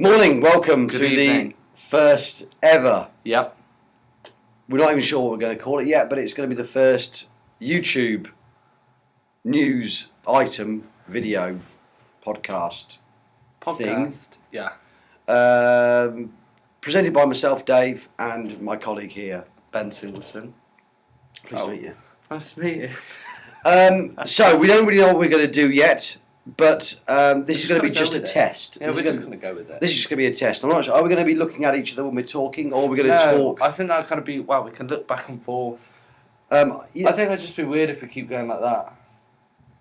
Morning, welcome Good to evening. the first ever. Yep. We're not even sure what we're going to call it yet, but it's going to be the first YouTube news item video podcast thing. Yeah. Presented by myself, Dave, and my colleague here, Ben Singleton. Pleased to meet you. Nice to meet you. So we don't really know what we're going to do yet, but this is going to be just a with it. test. Yeah, we're just going to go with it. This is just going to be a test. I'm not sure. Are we going to be looking at each other when we're talking, or are we going to talk? I think that'll kind of be, well, we can look back and forth. I think it'd just be weird if we keep going like that.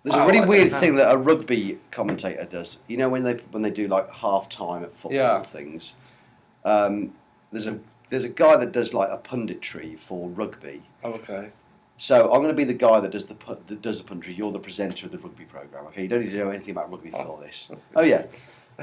There's a really weird thing that a rugby commentator does. You know when they do like half time at football things. There's a guy that does like a punditry for rugby. Oh, okay. So I'm going to be the guy that does the punditry. You're the presenter of the rugby program. Okay, you don't need to know anything about rugby for this. Oh yeah.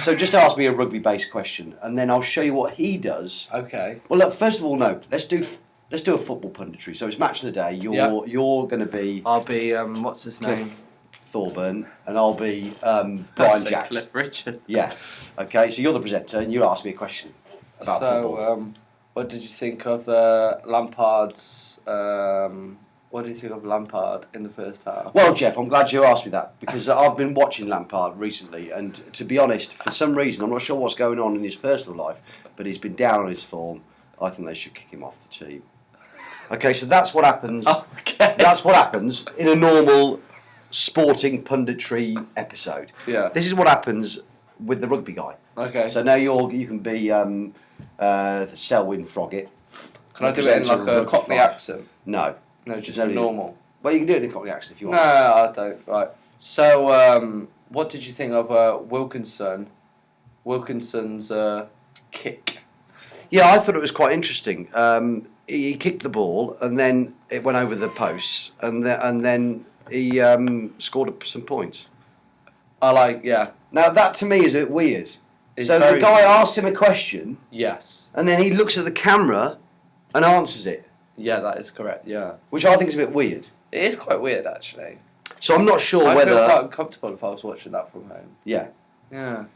So just ask me a rugby-based question, and then I'll show you what he does. Okay. Well, look. First of all, no. Let's do a football punditry. So it's match of the day. You're going to be. I'll be what's his name? Thorburn, and I'll be Brian Jackson. Cliff Richard. Yeah. Okay. So you're the presenter, and you ask me a question about football. What did you think of Lampard's? What do you think of Lampard in the first half? Well, Jeff, I'm glad you asked me that because I've been watching Lampard recently, and to be honest, for some reason, I'm not sure what's going on in his personal life, but he's been down on his form. I think they should kick him off the team. Okay, so that's what happens. Okay. That's what happens in a normal sporting punditry episode. Yeah. This is what happens with the rugby guy. Okay. So now you can be Selwyn Froggatt. Can I do it in like a Cockney accent? No. No, just normal. Well, you can do it in a Cockney accent if you want. No, I don't. Right. So, what did you think of Wilkinson's kick? Yeah, I thought it was quite interesting. He kicked the ball, and then it went over the posts, and then he scored some points. Yeah. Now, that to me is a bit weird. So the guy asks him a question. Yes. And then he looks at the camera and answers it. Yeah, that is correct, yeah. Which I think is a bit weird. It is quite weird, actually. So I'm not sure I'd whether... feel quite uncomfortable if I was watching that from home. Yeah. Yeah.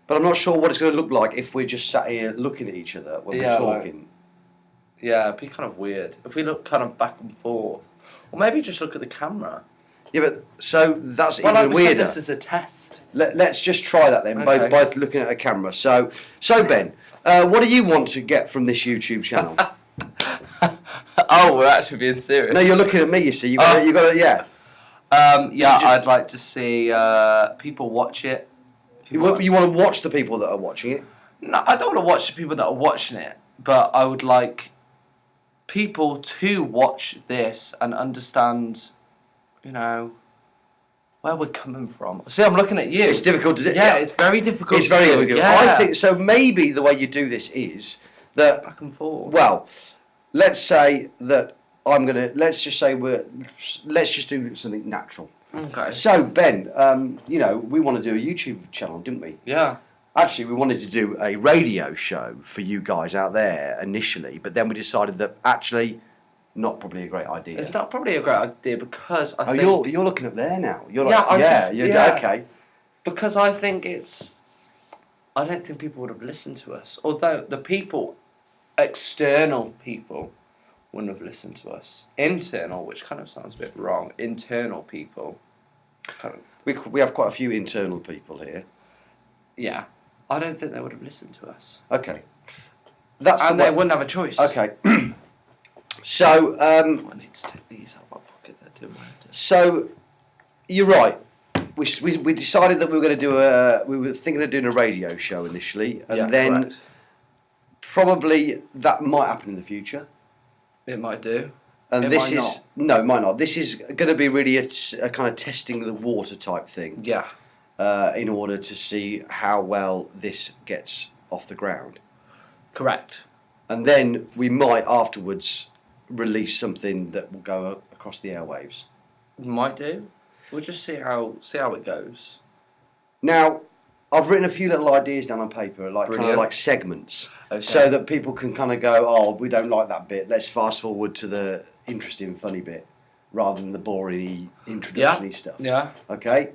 But I'm not sure what it's going to look like if we're just sat here looking at each other when we're talking. Yeah, it'd be kind of weird. If we look kind of back and forth. Or maybe just look at the camera. Yeah, but so that's even like we weirder. said, this is a test. Let's just try that then, Okay. both looking at a camera. So Ben, what do you want to get from this YouTube channel? Oh, we're actually being serious. No, you're looking at me. You see, you got to, yeah. I'd like to see people watch it. You want to watch the people that are watching it? No, I don't want to watch the people that are watching it, but I would like people to watch this and understand, where we're coming from. See, I'm looking at you. It's difficult to do. Yeah, it's very difficult. It's very difficult. Yeah. I think so. Maybe the way you do this is that back and forth. Well, let's say that let's just do something natural. Okay. So Ben, we want to do a YouTube channel, didn't we? Yeah. Actually, we wanted to do a radio show for you guys out there initially, but then we decided that actually, not probably a great idea. It's not probably a great idea because I think... you're looking up there now. You're okay. Because I think I don't think people would have listened to us. Although the people, external people, wouldn't have listened to us. Internal, which kind of sounds a bit wrong. Internal people. We have quite a few internal people here. Yeah. I don't think they would have listened to us. Okay. They wouldn't have a choice. Okay. So, I need to take these out of my pocket there, didn't I? So, you're right. We decided that we were thinking of doing a radio show initially, and then correct. Probably that might happen in the future. It might do. And it this might is not. No, it might not. This is going to be really a kind of testing the water type thing. Yeah. In order to see how well this gets off the ground. Correct. And then we might afterwards release something that will go across the airwaves. Might do. We'll just see how it goes. Now, I've written a few little ideas down on paper, kind of like segments, so that people can kind of go, oh, we don't like that bit. Let's fast forward to the interesting, funny bit, rather than the boring introductory stuff. Yeah. Okay.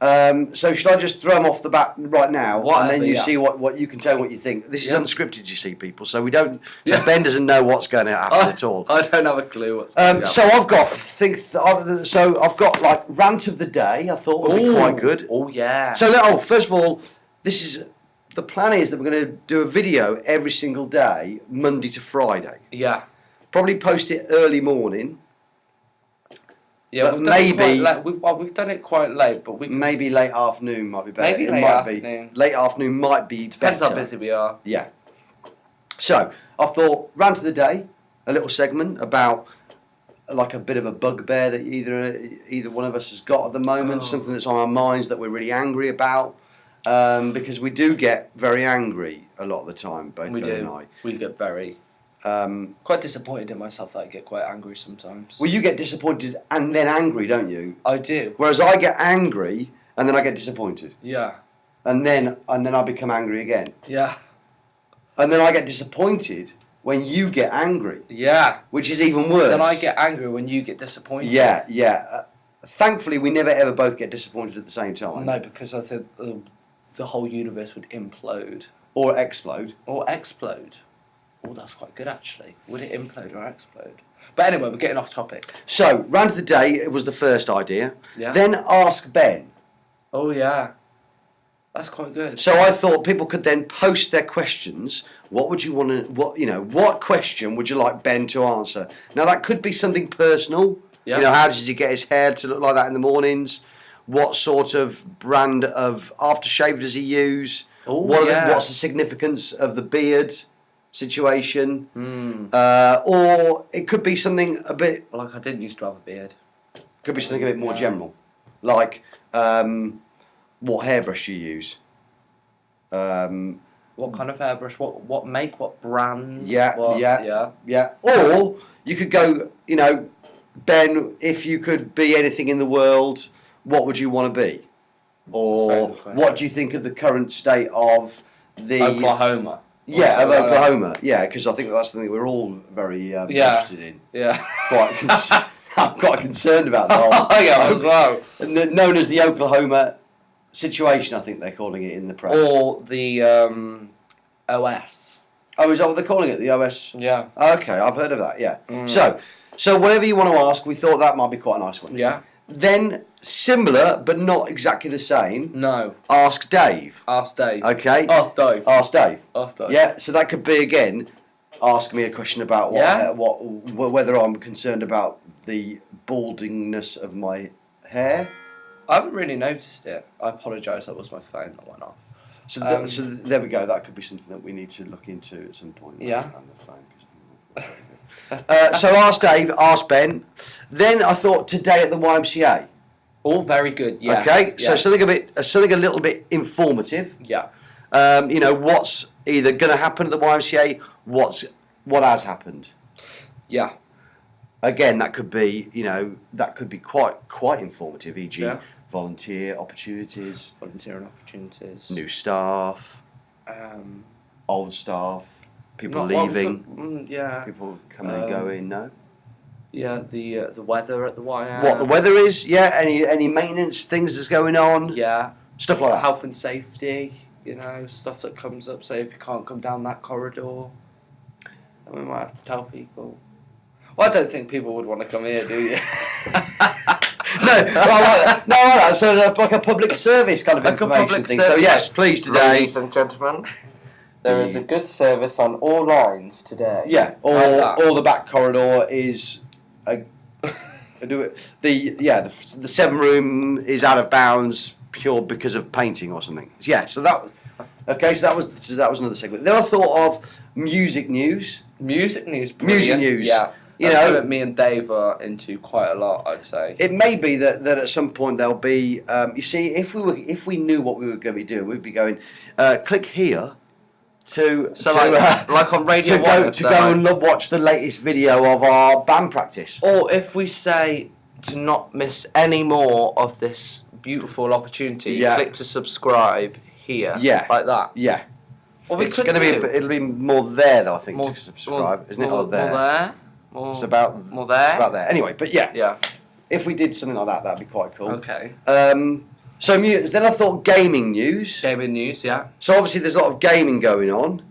So should I just throw them off the bat right now, Whatever, and then you yeah. see what you can tell what you think? This is Yeah. unscripted, you see, people. So we don't. So Yeah. Ben doesn't know what's going to happen at all. I don't have a clue what's going on. So I've got I've got like rant of the day. I thought would be quite good. Oh yeah. So first of all, the plan is that we're going to do a video every single day, Monday to Friday. Yeah. Probably post it early morning. Yeah, but we've done it maybe- quite late. We've done it quite late, but we can, Maybe late afternoon might be better. Maybe It late might afternoon. Be. Late afternoon might be depends better. how busy we are. Yeah. So I thought rant of the day, a little segment about like a bit of a bugbear that either one of us has got at the moment, something that's on our minds that we're really angry about, because we do get very angry a lot of the time. Both We Ben and do. I. We get very quite disappointed in myself that I get quite angry sometimes. Well, you get disappointed and then angry, don't you? I do. Whereas I get angry and then I get disappointed, Yeah. and then I become angry again, Yeah. and then I get disappointed when you get angry, Yeah. which is even worse. Then I get angry when you get disappointed. Yeah, yeah. Thankfully, we never ever both get disappointed at the same time. No, because I think the whole universe would implode Or explode. or explode. Oh, that's quite good actually. Would it implode or explode? But anyway, we're getting off topic. So, rant of the day, it was the first idea. Yeah. Then ask Ben. Oh yeah. That's quite good. So I thought people could then post their questions. What would you want to? What question would you like Ben to answer? Now that could be something personal. Yeah. How does he get his hair to look like that in the mornings? What sort of brand of aftershave does he use? Oh, What's the significance of the beard situation? Or it could be something a bit. Like I didn't used to have a beard. Could be something a bit more general, like what hairbrush you use. What kind of hairbrush? What make? What brand? Yeah, what, yeah. Or you could go, Ben, if you could be anything in the world, what would you want to be? Or what do you think of the current state of the Oklahoma. Yeah, of Oklahoma. Yeah, because I think that's something we're all very interested in. Yeah. I'm quite concerned about the whole. I am as well. Known as the Oklahoma situation, I think they're calling it in the press. Or the OS. Oh, is that what they're calling it? The OS? Yeah. Okay, I've heard of that, yeah. So whatever you want to ask, we thought that might be quite a nice one. Yeah. Then, similar, but not exactly the same, No. Ask Dave. Ask Dave. Okay? Ask Dave. Ask Dave. Ask Dave. Yeah, so that could be, again, ask me a question about Yeah. whether I'm concerned about the baldingness of my hair. I haven't really noticed it. I apologise, that was my phone that went off. So there we go. That could be something that we need to look into at some point. Yeah. On the phone. So ask Dave, ask Ben. Then I thought today at the YMCA. All very good, yes. Okay, so yes. something a little bit informative. Yeah. What's either going to happen at the YMCA, what has happened. Yeah. Again, that could be quite informative. E.g., Yeah. volunteer opportunities, Volunteering opportunities. new staff, old staff, people leaving, yeah. people coming and going. No. Yeah, the weather at the YM. What the weather is? Yeah. Any maintenance things that's going on? Yeah. Stuff like that. Health and safety, stuff that comes up. Say if you can't come down that corridor, then we might have to tell people. Well, I don't think people would want to come here, do you? No, I like that. So like a public service kind of Like a information public thing. service. So yes, please today. Ladies and gentlemen, there is a good service on all lines today. Yeah, or the back corridor is. The 7 room is out of bounds pure because of painting or something. Yeah, so that was another segment. Then I thought of music news. Music news. Music Brilliant. news. Yeah. That's something me and Dave are into quite a lot, I'd say. It may be that at some point there'll be. You see, if we knew what we were going to be doing, we'd be going, click here. Like on Radio 1 to go and watch the latest video of our band practice. Or if we say to not miss any more of this beautiful opportunity, click to subscribe here. Yeah. Like that. Yeah. Well, It'll be more there though, I think, to subscribe, isn't it? Or there. More there. It's about more there. It's about there. Anyway, but yeah. Yeah. If we did something like that, that'd be quite cool. Okay. So then I thought gaming news. Gaming news, yeah. So obviously there's a lot of gaming going on.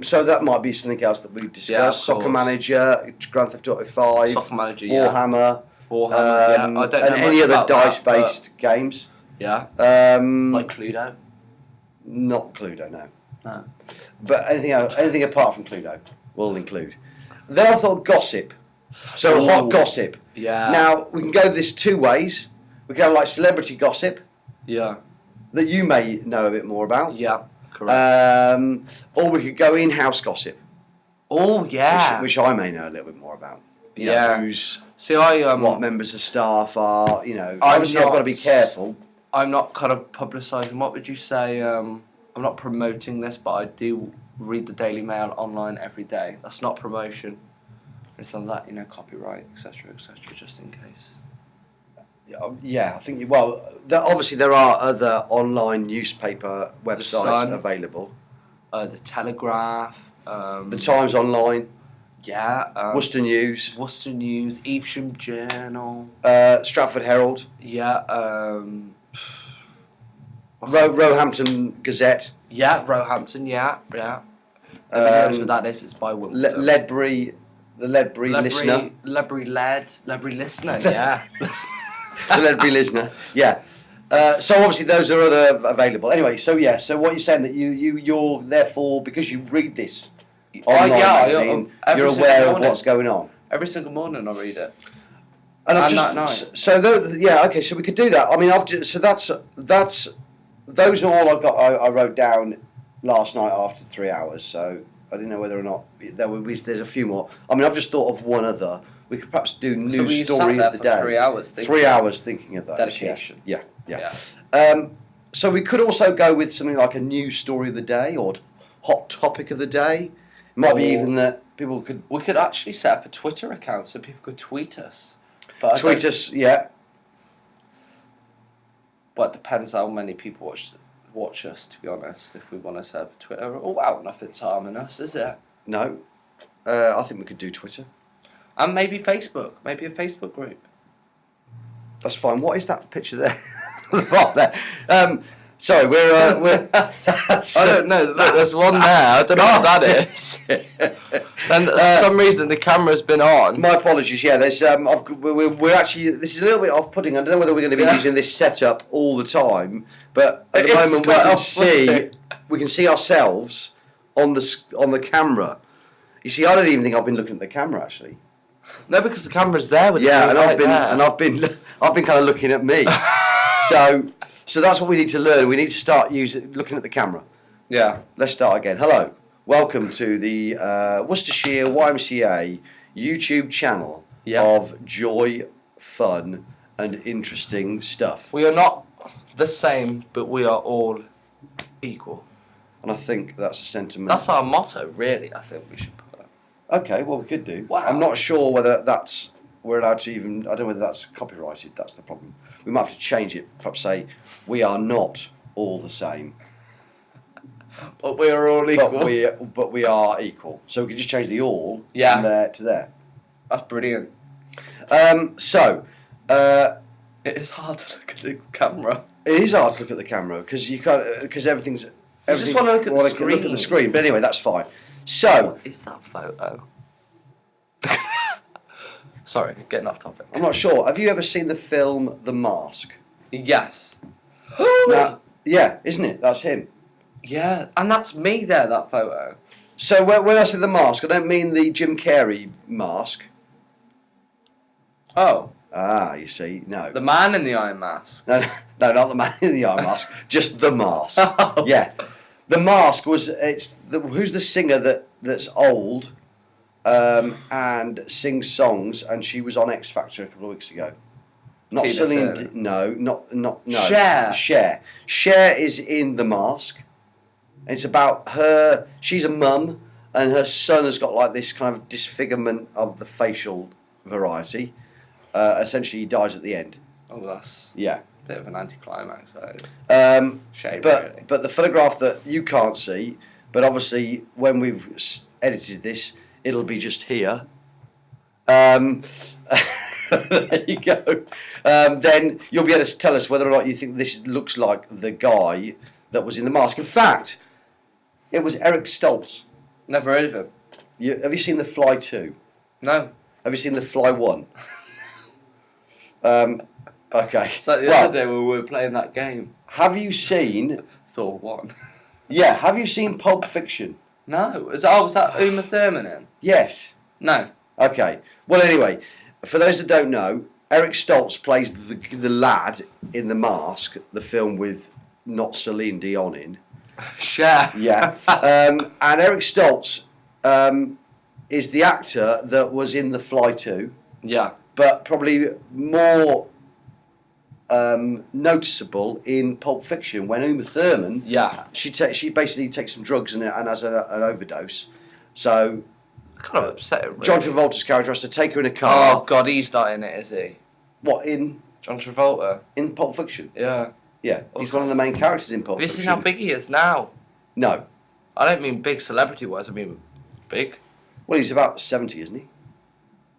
So that might be something else that we discuss. Yeah, Soccer Manager, Grand Theft Auto 5, Soccer Manager, Warhammer, yeah. I don't know and much any other about that, dice-based games. Yeah. Like Cluedo. Not Cluedo, no. No. But anything apart from Cluedo, we'll include. Then I thought gossip. So hot gossip. Yeah. Now we can go this two ways. We can have like celebrity gossip. Yeah. That you may know a bit more about. Yeah. Correct. Or we could go in-house gossip. Oh yeah. Which I may know a little bit more about. You know, Yeah. What members of staff are. You know, obviously I've got to be careful. I'm not kind of publicising. What would you say? I'm not promoting this, but I do read the Daily Mail online every day. That's not promotion. It's on that, copyright, etc., just in case. Yeah, I think. Well, obviously there are other online newspaper websites available. The Telegraph. The Times Online. Yeah. Worcester News. Evesham Journal. Stratford Herald. Yeah. Roehampton Gazette. Yeah, Roehampton. Yeah. What that is? It's by Wimbledon. Ledbury Listener. Ledbury Listener. Yeah. The Ledbury Listener. Yeah. So obviously those are other available. Anyway, so what you're saying that you're therefore, because you read this online magazine, you're aware of what's going on. Every single morning I read it. And okay, so we could do that. I mean, those are all I wrote down last night after 3 hours. So I didn't know whether or not there's a few more. I mean, I've just thought of one other. We could perhaps do news story of the day. 3 hours. 3 hours thinking of those. Dedication. Yeah. So we could also go with something like a news story of the day or hot topic of the day. It might be even that people could. We could actually set up a Twitter account so people could tweet us. Tweet us, yeah. But it depends how many people watch us, to be honest, if we want to set up a Twitter. Oh, wow, nothing's harming us, is it? No. I think we could do Twitter. And maybe Facebook. Maybe a Facebook group. That's fine. What is that picture there? On the bottom there. Sorry, we're I don't know. Look, there's one there. I don't know what that is. And for some reason the camera's been on. My apologies. Yeah, there's we're actually, this is a little bit off-putting. I don't know whether we're going to be using this setup all the time, but at the moment we can see ourselves on the camera. You see, I don't even think I've been looking at the camera actually. No, because the camera's there with I've been kind of looking at me. So that's what we need to learn. We need to start looking at the camera. Yeah. Let's start again. Hello. Welcome to the Worcestershire YMCA YouTube channel of joy, fun, and interesting stuff. We are not the same, but we are all equal. And I think that's a sentiment. That's our motto, really. I think we should put that. Okay, well, we could do. Wow. I'm not sure whether we're allowed to even. I don't know whether that's copyrighted. That's the problem. We might have to change it. Perhaps say we are not all the same, but we are all equal. But we are equal. So we can just change the all from there to there. That's brilliant. It is hard to look at the camera. It is hard to look at the camera because you can't because everything's. You just want to look at the screen. But anyway, that's fine. So what is that photo? Sorry, getting off topic. I'm not sure. Have you ever seen the film The Mask? Yes. Yeah, isn't it? That's him. Yeah, and that's me there, that photo. So when I say The Mask, I don't mean the Jim Carrey mask. Oh. Ah, you see, no. The man in the Iron Mask. No, not the man in the Iron Mask. Just The Mask. Yeah. The Mask who's the singer that's old and sings songs, and she was on X Factor a couple of weeks ago. Not Celine. No. Cher. Cher is in The Mask. It's about her. She's a mum, and her son has got like this kind of disfigurement of the facial variety. Essentially, he dies at the end. Oh, that's a bit of an anticlimax. That is. Shame, really. But the photograph that you can't see, but obviously when we've edited this, it'll be just here. There you go. Then you'll be able to tell us whether or not you think this looks like the guy that was in the mask. In fact, it was Eric Stoltz. Never heard of him. Have you seen The Fly 2? No. Have you seen The Fly 1? Okay. It's like the other day when we were playing that game. Have you seen... Thor 1. Yeah, have you seen Pulp Fiction? No. Was that Uma Thurman in? Yes. No. Okay. Well, anyway, for those that don't know, Eric Stoltz plays the lad in The Mask, the film with not Celine Dion in. Cher. Yeah. And Eric Stoltz is the actor that was in The Fly 2. Yeah. But probably more noticeable in Pulp Fiction when Uma Thurman, she basically takes some drugs and has an overdose. So Kind of upsetting. Really. John Travolta's character has to take her in a car. Oh God, he's not in it, is he? What, in John Travolta? in Pulp Fiction? Yeah. Yeah, he's one of the main characters in Pulp This Fiction. is how big he is now. No. I don't mean big celebrity-wise. I mean big. Well, he's about 70, isn't he?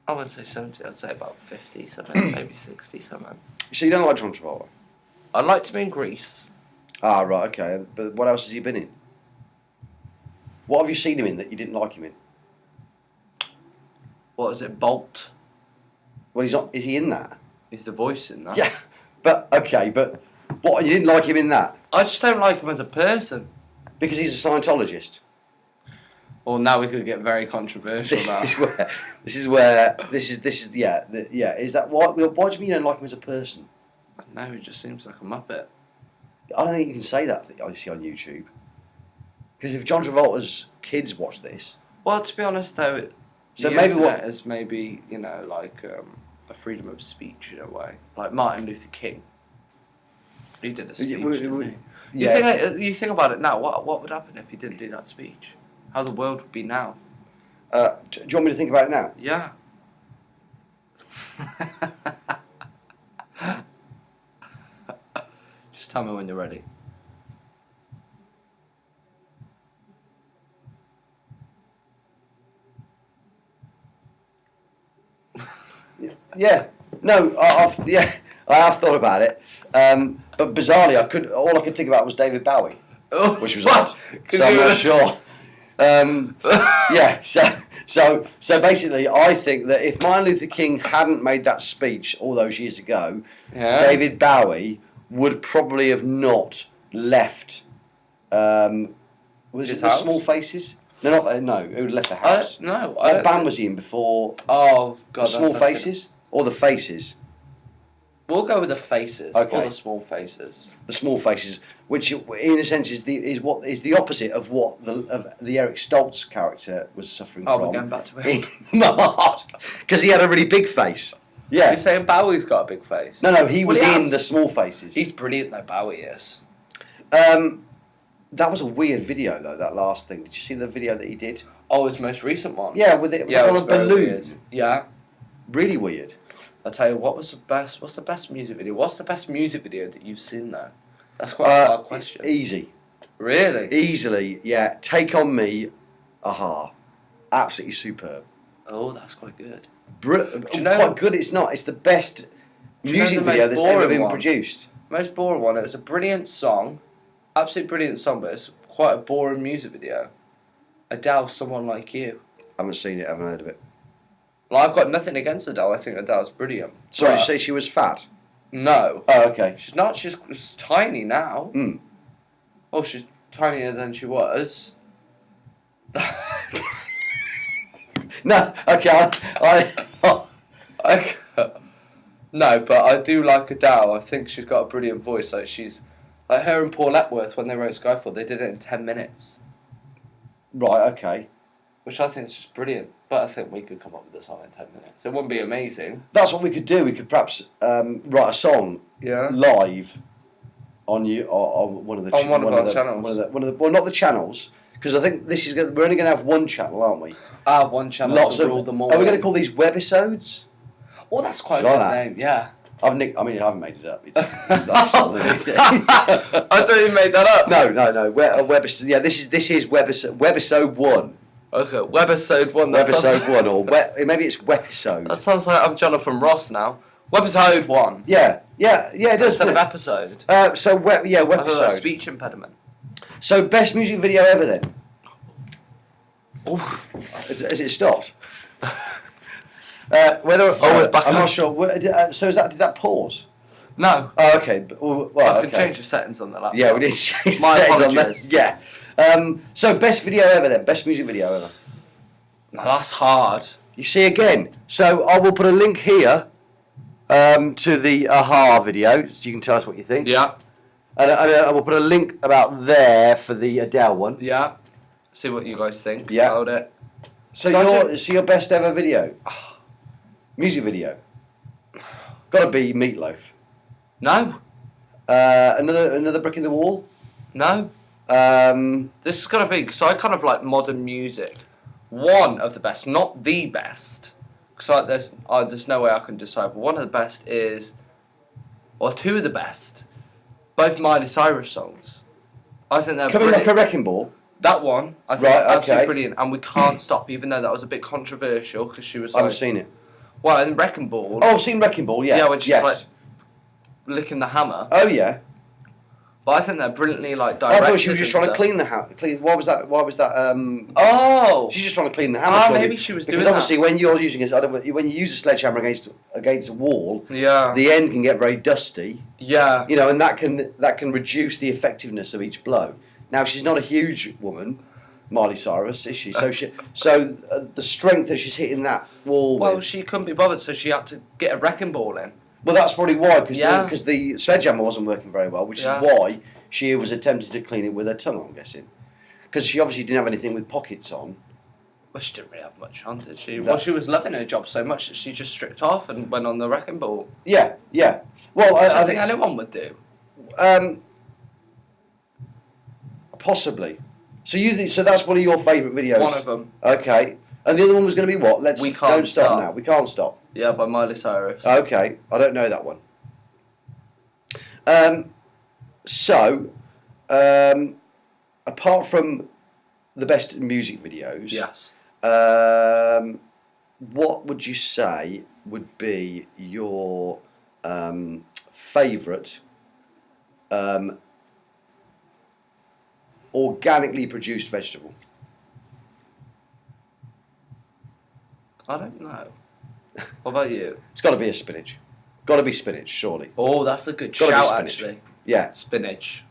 I wouldn't say 70. I'd say about 50 something, maybe 60 something. So you don't like John Travolta? I'd like to be in Greece. Ah, right, okay. But what else has he been in? What have you seen him in that you didn't like him in? What is it? Bolt. Well, he's not. Is he in that? He's the voice in that. Yeah, but okay, but what? You didn't like him in that I just don't like him as a person. because he's a Scientologist. Well, now we could get very controversial now. This is yeah. Is that why do you mean you don't like him as a person? No, he just seems like a muppet. I don't think you can say that. Obviously on YouTube, because if John Travolta's kids watch this, Well, to be honest though, so the maybe internet what is maybe like a freedom of speech in a way, like Martin Luther King. He did a speech. Didn't he? yeah. You think about it now. What would happen if he didn't do that speech? How the world would be now? Do you want me to think about it now? Yeah. Just tell me when you're ready. Yeah. No. I have thought about it. But bizarrely, all I could think about was David Bowie, which was odd. So I'm not sure. Yeah. So basically, I think that if Martin Luther King hadn't made that speech all those years ago, David Bowie would probably have not left. Was His it the house? Small Faces? No, not no. Who would have left the house? What band was he in before? Oh God, The Small that's Faces or the Faces? We'll go with the Faces. Okay. Or the Small Faces. The Small Faces, which in a sense is the opposite of what the Eric Stoltz character was suffering Oh, from. we're going back to it. in Mask, because he had a really big face. Yeah. You're saying Bowie's got a big face? No, he was Well, he in has. the Small Faces. He's brilliant though, Bowie is. That was a weird video though. That last thing. Did you see the video that he did? Oh, his most recent one. Yeah, with it. Yeah, it on was a very balloon. weird. Yeah. Really weird. I'll tell you what's the best music video? What's the best music video that you've seen though? That's quite a hard question. Easy. Really? Easily, yeah. Take On Me, Aha. Absolutely superb. Oh, that's quite good. You know, quite good. It's not. It's the best music video that's ever been produced. Most boring one. It was a brilliant song, absolutely brilliant song, but it's quite a boring music video. Adele, Someone Like You. I haven't seen it. I haven't heard of it. Well, I've got nothing against Adele. I think Adele's brilliant. Sorry, But did you say she was fat? no, Oh, okay. she's not. She's tiny now. Hmm. Oh, she's tinier than she was. No, okay. No, but I do like Adele. I think she's got a brilliant voice. Like she's like her and Paul Epworth when they wrote Skyfall. They did it in 10 minutes, Right, okay. which I think is just brilliant. But I think we could come up with a song in 10 minutes. It wouldn't be amazing. That's what we could do. We could perhaps write a song live on one of the On one of our channels. Well, not the channels, because I think we're only going to have one channel, aren't we? One channel to rule them all. Are we going to call these Webisodes? Oh, that's quite a Like good that. name. Yeah. I haven't made it up. It's I thought you made that up. No. Webisode. Yeah, this is Webisode 1. Okay, Webisode 1. That Webisode 1, or maybe it's Webisode. sounds like I'm Jonathan Ross now. Webisode 1. Yeah, it does. Instead of doesn't episode. it? So, I feel like Webisode. speech impediment. So, best music video ever then? Oof. Has it stopped? We're back I'm on. not sure. So, did that pause? No. Oh, okay. Well, I can okay. change the settings on the laptop. Yeah, we need to change My the settings on that. apologies. Yeah. So, best video ever then? Best music video ever? No, that's hard. You see again. So, I will put a link here to the Aha video, so you can tell us what you think. Yeah. And I will put a link about there for the Adele one. Yeah. See what you guys think Yeah. about it. So, So your best ever video? Music video? Got to be Meatloaf. No. Another brick in the wall? No. This is going to be, so I kind of like modern music. One of the best, not the best, because there's no way I can decide, but one of the best is, or two of the best, both Miley Cyrus songs. I think they're Coming brilliant. Like a Wrecking Ball? That one, I think, Right, is absolutely okay. brilliant, and we can't stop, even though that was a bit controversial, because she was I haven't like, seen it. well, in Wrecking Ball, Oh, I've seen Wrecking Ball, yeah. yeah, when she's yes. like licking the hammer. Oh, yeah. But I think they're brilliantly like I directed. thought she was just and trying to stuff. clean the hammer. Why was that? Oh, She's just trying to clean the hammer. Ah, surely. maybe she was because doing obviously when you're using when you use a sledgehammer against a wall, yeah, the end can get very dusty. yeah, You know, and that can reduce the effectiveness of each blow. Now she's not a huge woman, Miley Cyrus, is she? So the strength that she's hitting that wall Well, with. she couldn't be bothered, so she had to get a wrecking ball in. Well, that's probably why, because Yeah. the sledgehammer wasn't working very well, which Yeah. is why she was attempting to clean it with her tongue, I'm guessing. Because she obviously didn't have anything with pockets on. Well, she didn't really have much on, did she? No. Well, she was loving her job so much that she just stripped off and went on the wrecking ball. Yeah. Well, Which I I think think anyone would do. Possibly. So so that's one of your favourite videos? One of them. Okay. And the other one was going to be what? We Can't Don't stop Stop. now. We can't stop. Yeah, by Miley Cyrus. Okay. I don't know that one. Apart from the best music videos, Yes. what would you say would be your favourite organically produced vegetable? I don't know. What about you? It's got to be a spinach. Got to be spinach, surely. Oh, that's a good Gotta be shout, spinach. actually. Yeah. Spinach.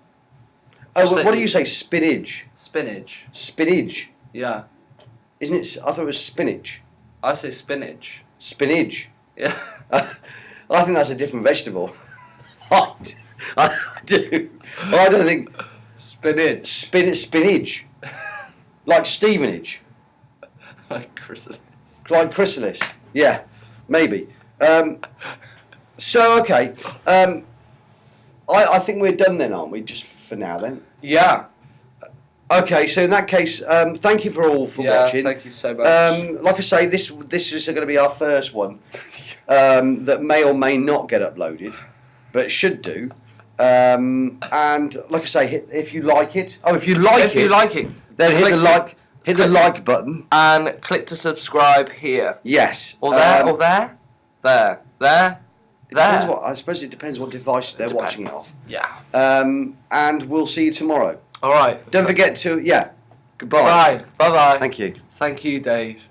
Oh, Just what like- do you say? Spinach. Spinach. Spinach. Yeah. Isn't it? I thought it was spinach. I say spinach. Spinach. Yeah. I think that's a different vegetable. I do. I don't think Spinach. spinach. Like Stevenage. Like chrysalis. Like chrysalis. Yeah, maybe. So, okay. I think we're done then, aren't we? Just for now then. Yeah. Okay, so in that case, thank you for watching. Thank you so much. Like I say, this is going to be our first one that may or may not get uploaded, but it should do. And like I say, if you like it, then hit the like button and click to subscribe here. Yes, Or there, or there, there. I suppose it depends what device they're watching it on. Yeah. And we'll see you tomorrow. All right. Don't forget to goodbye. Bye. Bye. Thank you. Thank you, Dave.